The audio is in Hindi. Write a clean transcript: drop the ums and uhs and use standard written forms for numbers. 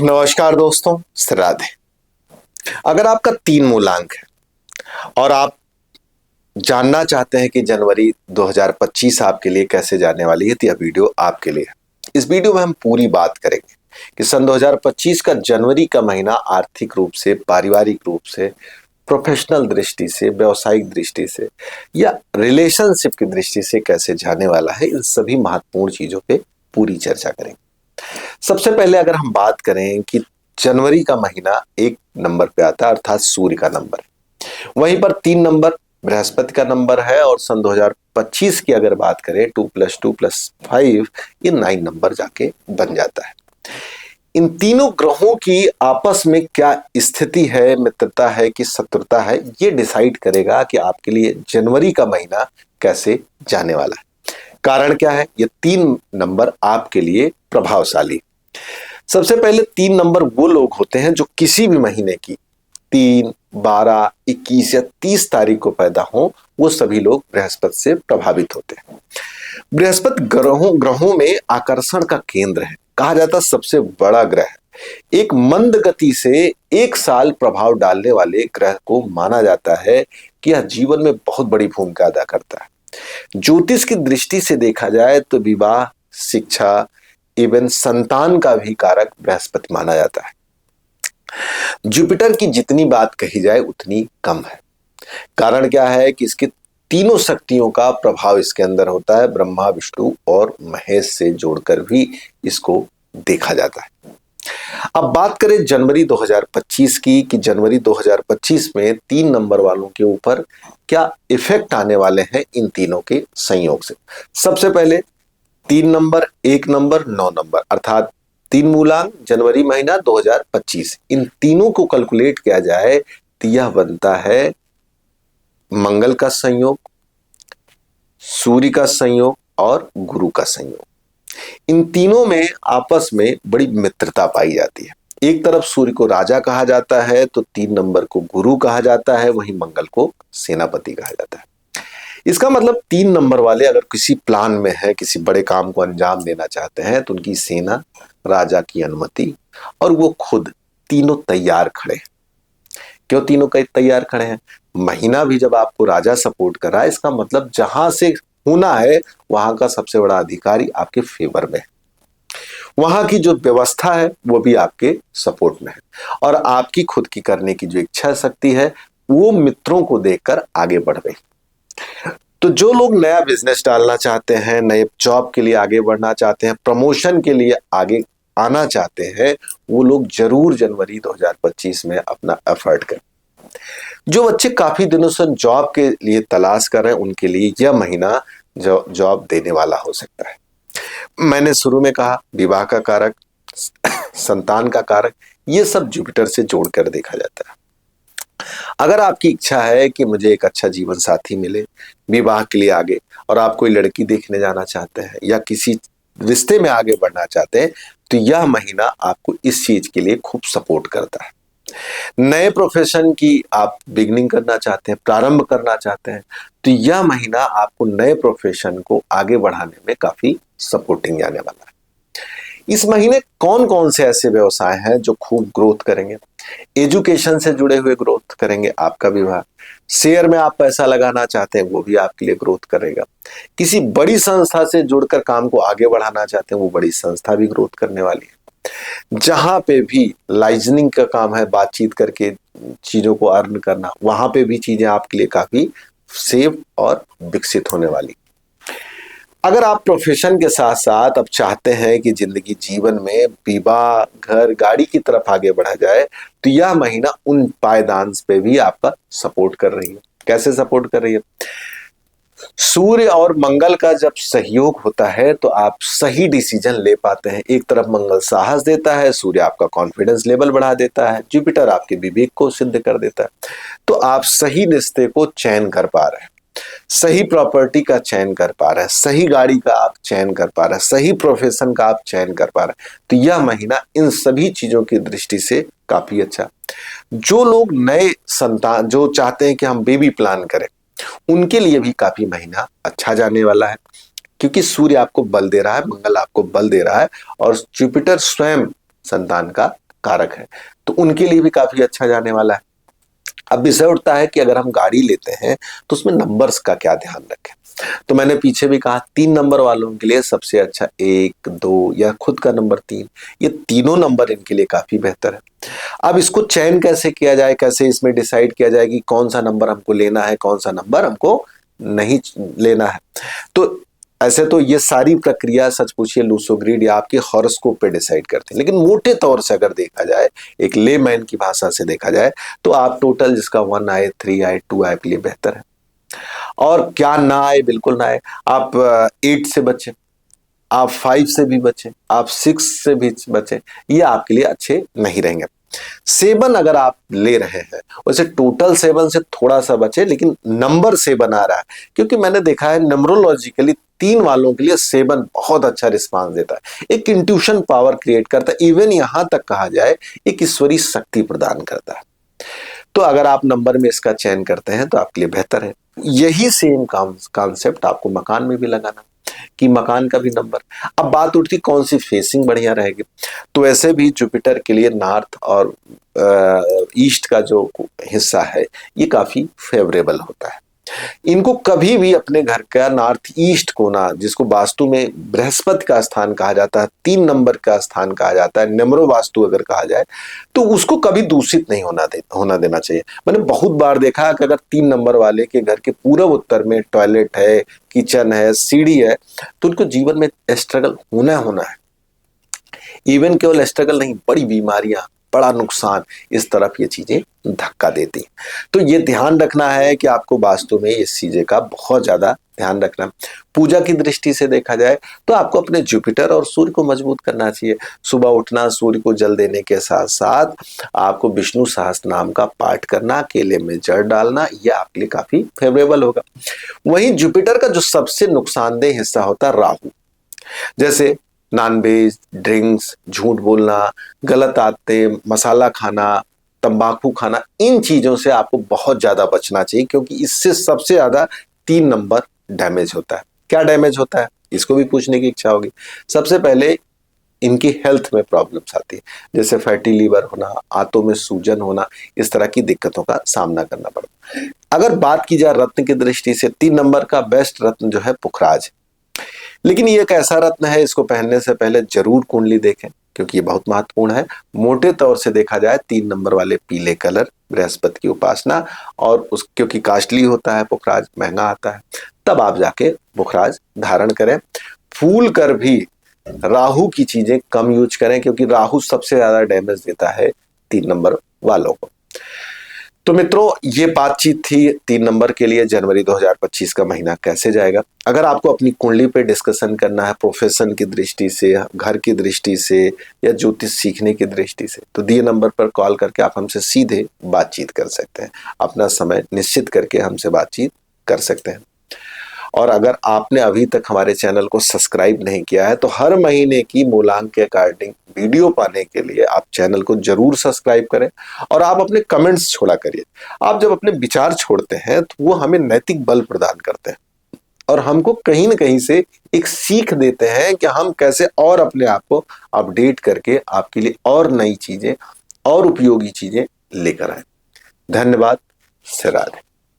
नमस्कार दोस्तों, राधे। अगर आपका 3 मूलांक है और आप जानना चाहते हैं कि जनवरी 2025 आपके लिए कैसे जाने वाली है, तो यह वीडियो आपके लिए है। इस वीडियो में हम पूरी बात करेंगे कि सन 2025 का जनवरी का महीना आर्थिक रूप से, पारिवारिक रूप से, प्रोफेशनल दृष्टि से, व्यावसायिक दृष्टि से या रिलेशनशिप की दृष्टि से कैसे जाने वाला है। इन सभी महत्वपूर्ण चीजों पे पूरी चर्चा करेंगे। सबसे पहले अगर हम बात करें कि जनवरी का महीना 1 नंबर पे आता है, अर्थात सूर्य का नंबर। वहीं पर 3 नंबर बृहस्पति का नंबर है और सन 2025 की अगर बात करें 2+2+5 ये 9 नंबर जाके बन जाता है। इन तीनों ग्रहों की आपस में क्या स्थिति है, मित्रता है कि शत्रुता है, ये डिसाइड करेगा कि आपके लिए जनवरी का महीना कैसे जाने वाला है। कारण क्या है? ये 3 नंबर आपके लिए प्रभावशाली। सबसे पहले 3 नंबर वो लोग होते हैं जो किसी भी महीने की 3, 12, 21 या 30 तारीख को पैदा हो, वो सभी लोग बृहस्पति से प्रभावित होते हैं। बृहस्पति ग्रहों में आकर्षण का केंद्र है, कहा जाता है सबसे बड़ा ग्रह है। एक मंद गति से 1 साल प्रभाव डालने वाले ग्रह को माना जाता है कि यह जीवन में बहुत बड़ी भूमिका अदा करता है। ज्योतिष की दृष्टि से देखा जाए तो विवाह, शिक्षा, इवन संतान का भी कारक बृहस्पति माना जाता है। जुपिटर की जितनी बात कही जाए उतनी कम है। कारण क्या है कि इसके तीनों शक्तियों का प्रभाव इसके अंदर होता है। ब्रह्मा, विष्णु और महेश से जोड़कर भी इसको देखा जाता है। अब बात करें जनवरी 2025 की कि जनवरी 2025 में 3 नंबर वालों के ऊपर क्या इफेक्ट आने वाले हैं इन तीनों के संयोग से। सबसे पहले 3 नंबर, 1 नंबर, 9 नंबर, अर्थात 3 मूलांक जनवरी महीना 2025, इन तीनों को कैलकुलेट किया जाए तो यह बनता है मंगल का संयोग, सूर्य का संयोग और गुरु का संयोग। इन तीनों में आपस में बड़ी मित्रता पाई जाती है। एक तरफ सूर्य को राजा कहा जाता है तो 3 नंबर को गुरु कहा जाता है, वहीं मंगल को सेनापति कहा जाता है। इसका मतलब 3 नंबर वाले अगर किसी प्लान में है, किसी बड़े काम को अंजाम देना चाहते हैं तो उनकी सेना, राजा की अनुमति और वो खुद तीनों तैयार खड़े हैं। क्यों तीनों कई तैयार खड़े हैं? महीना भी जब आपको राजा सपोर्ट कर रहा है, इसका मतलब जहां से होना है वहां का सबसे बड़ा अधिकारी आपके फेवर में है। वहां की जो व्यवस्था है वो भी आपके सपोर्ट में है और आपकी खुद की करने की जो इच्छा शक्ति है वो मित्रों को देखकर आगे बढ़ रही। तो जो लोग नया बिजनेस डालना चाहते हैं, नए जॉब के लिए आगे बढ़ना चाहते हैं, प्रमोशन के लिए आगे आना चाहते हैं, वो लोग जरूर जनवरी 2025 में अपना एफर्ट करें। जो बच्चे काफी दिनों से जॉब के लिए तलाश कर रहे हैं उनके लिए यह महीना जॉब देने वाला हो सकता है। मैंने शुरू में कहा विवाह का कारक, संतान का कारक, ये सब जुपिटर से जोड़कर देखा जाता है। अगर आपकी इच्छा है कि मुझे एक अच्छा जीवन साथी मिले, विवाह के लिए आगे, और आप कोई लड़की देखने जाना चाहते हैं या किसी रिश्ते में आगे बढ़ना चाहते हैं, तो यह महीना आपको इस चीज के लिए खूब सपोर्ट करता है। नए प्रोफेशन की आप बिगनिंग करना चाहते हैं, प्रारंभ करना चाहते हैं, तो यह महीना आपको नए प्रोफेशन को आगे बढ़ाने में काफी सपोर्टिंग आने वाला है। इस महीने कौन कौन से ऐसे व्यवसाय हैं जो खूब ग्रोथ करेंगे? एजुकेशन से जुड़े हुए ग्रोथ करेंगे आपका विभाग। शेयर में आप पैसा लगाना चाहते हैं वो भी आपके लिए ग्रोथ करेगा। किसी बड़ी संस्था से जुड़कर काम को आगे बढ़ाना चाहते हैं वो बड़ी संस्था भी ग्रोथ करने वाली है। जहां पे भी लाइजनिंग का काम है, बातचीत करके चीजों को अर्न करना, वहां पे भी चीजें आपके लिए काफी सेफ और विकसित होने वाली। अगर आप प्रोफेशन के साथ साथ अब चाहते हैं कि जिंदगी जीवन में विवाह, घर, गाड़ी की तरफ आगे बढ़ा जाए, तो यह महीना उन पायदान पे भी आपका सपोर्ट कर रही है। कैसे सपोर्ट कर रही है? सूर्य और मंगल का जब सहयोग होता है तो आप सही डिसीजन ले पाते हैं। एक तरफ मंगल साहस देता है, सूर्य आपका कॉन्फिडेंस लेवल बढ़ा देता है, जुपिटर आपके विवेक को सिद्ध कर देता है। तो आप सही रिश्ते को चयन कर पा रहे हैं, सही प्रॉपर्टी का चयन कर पा रहे हैं, सही गाड़ी का आप चयन कर पा रहे हैं, सही प्रोफेशन का आप चयन कर पा रहे हैं। तो यह महीना इन सभी चीजों की दृष्टि से काफी अच्छा। जो लोग नए संतान जो चाहते हैं कि हम बेबी प्लान करें, उनके लिए भी काफी महीना अच्छा जाने वाला है, क्योंकि सूर्य आपको बल दे रहा है, मंगल आपको बल दे रहा है और जुपिटर स्वयं संतान का कारक है, तो उनके लिए भी काफी अच्छा जाने वाला है। अब विषय उठता है कि अगर हम गाड़ी लेते हैं तो उसमें नंबर्स का क्या ध्यान रखें। तो मैंने पीछे भी कहा 3 नंबर वालों के लिए सबसे अच्छा 1, 2 या खुद का नंबर 3, ये तीनों नंबर इनके लिए काफी बेहतर है। अब इसको चयन कैसे किया जाए, कैसे इसमें डिसाइड किया जाए कि कौन सा नंबर हमको लेना है, कौन सा नंबर हमको नहीं लेना है। तो ऐसे तो ये सारी प्रक्रिया सच पूछिए लूसो ग्रिड या आपके हॉरोस्कोप पे डिसाइड करते हैं, लेकिन मोटे तौर से अगर देखा जाए, एक लेमैन की भाषा से देखा जाए, तो आप टोटल जिसका 1 आए, 3 आए, 2 आए के लिए बेहतर है। और क्या ना आए, बिल्कुल ना आए। आप 8 से बचे, आप 5 से भी बचे, आप 6 से भी बचे, ये आपके लिए अच्छे नहीं रहेंगे। 7 अगर आप ले रहे हैं, वैसे टोटल 7 से थोड़ा सा बचे, लेकिन नंबर 7 आ रहा है, क्योंकि मैंने देखा है न्यूमरोलॉजिकली 3 वालों के लिए 7 बहुत अच्छा रिस्पांस देता है, एक इंट्यूशन पावर क्रिएट करता है, इवन यहां तक कहा जाए एक ईश्वरीय शक्ति प्रदान करता है। तो अगर आप नंबर में इसका चयन करते हैं तो आपके लिए बेहतर है। यही सेम कॉन्सेप्ट आपको मकान में भी लगाना कि मकान का भी नंबर। अब बात उठती कौन सी फेसिंग बढ़िया रहेगी, तो ऐसे भी जुपिटर के लिए नॉर्थ और ईस्ट का जो हिस्सा है ये काफी फेवरेबल होता है। इनको कभी भी अपने घर का नॉर्थ ईस्ट कोना, जिसको वास्तु में बृहस्पति का स्थान कहा जाता है, 3 नंबर का स्थान कहा जाता है, नम्रो वास्तु अगर कहा जाए, तो उसको कभी दूषित नहीं होना देना चाहिए। मैंने बहुत बार देखा है कि अगर 3 नंबर वाले के घर के पूर्व उत्तर में टॉयलेट है, किचन है, सीढ़ी है, तो उनको जीवन में स्ट्रगल होना है। इवन केवल स्ट्रगल नहीं, बड़ी बीमारियां, बड़ा नुकसान, इस तरफ ये चीजें धक्का देती। तो ये ध्यान रखना है कि आपको वास्तु में इस चीजें का बहुत ज्यादा ध्यान रखना। पूजा की दृष्टि से देखा जाए तो आपको अपने जुपिटर और सूर्य को मजबूत करना चाहिए। सुबह उठना, सूर्य को जल देने के साथ साथ आपको विष्णु सहस्त्र नाम का पाठ करना, केले में जड़ डालना, यह आपके लिए काफी फेवरेबल होगा। वहीं जुपिटर का जो सबसे नुकसानदेह हिस्सा होता है राहु, जैसे नॉनवेज, ड्रिंक्स, झूठ बोलना, गलत आदतें, मसाला खाना, तंबाकू खाना, इन चीजों से आपको बहुत ज्यादा बचना चाहिए, क्योंकि इससे सबसे ज्यादा 3 नंबर डैमेज होता है। क्या डैमेज होता है, इसको भी पूछने की इच्छा होगी। सबसे पहले इनकी हेल्थ में प्रॉब्लम्स आती है, जैसे फैटी लीवर होना, आंतों में सूजन होना, इस तरह की दिक्कतों का सामना करना पड़ता है। अगर बात की जाए रत्न की दृष्टि से, 3 नंबर का बेस्ट रत्न जो है पुखराज, लेकिन ये एक ऐसा रत्न है, इसको पहनने से पहले जरूर कुंडली देखें, क्योंकि ये बहुत महत्वपूर्ण है। मोटे तौर से देखा जाए 3 नंबर वाले पीले कलर, बृहस्पति की उपासना, और उस क्योंकि कास्टली होता है पुखराज, महंगा आता है, तब आप जाके पुखराज धारण करें। फूल कर भी राहु की चीजें कम यूज करें, क्योंकि राहु सबसे ज्यादा डैमेज देता है 3 नंबर वालों को। तो मित्रों, ये बातचीत थी 3 नंबर के लिए जनवरी 2025 का महीना कैसे जाएगा। अगर आपको अपनी कुंडली पे डिस्कशन करना है प्रोफेशन की दृष्टि से, घर की दृष्टि से, या ज्योतिष सीखने की दृष्टि से, तो दिए नंबर पर कॉल करके आप हमसे सीधे बातचीत कर सकते हैं, अपना समय निश्चित करके हमसे बातचीत कर सकते हैं। और अगर आपने अभी तक हमारे चैनल को सब्सक्राइब नहीं किया है, तो हर महीने की मूलांक के अकॉर्डिंग वीडियो पाने के लिए आप चैनल को जरूर सब्सक्राइब करें, और आप अपने कमेंट्स छोड़ा करिए। आप जब अपने विचार छोड़ते हैं तो वो हमें नैतिक बल प्रदान करते हैं, और हमको कहीं ना कहीं से एक सीख देते हैं कि हम कैसे और अपने आप को अपडेट करके आपके लिए और नई चीजें और उपयोगी चीजें लेकर आए। धन्यवाद। राधे।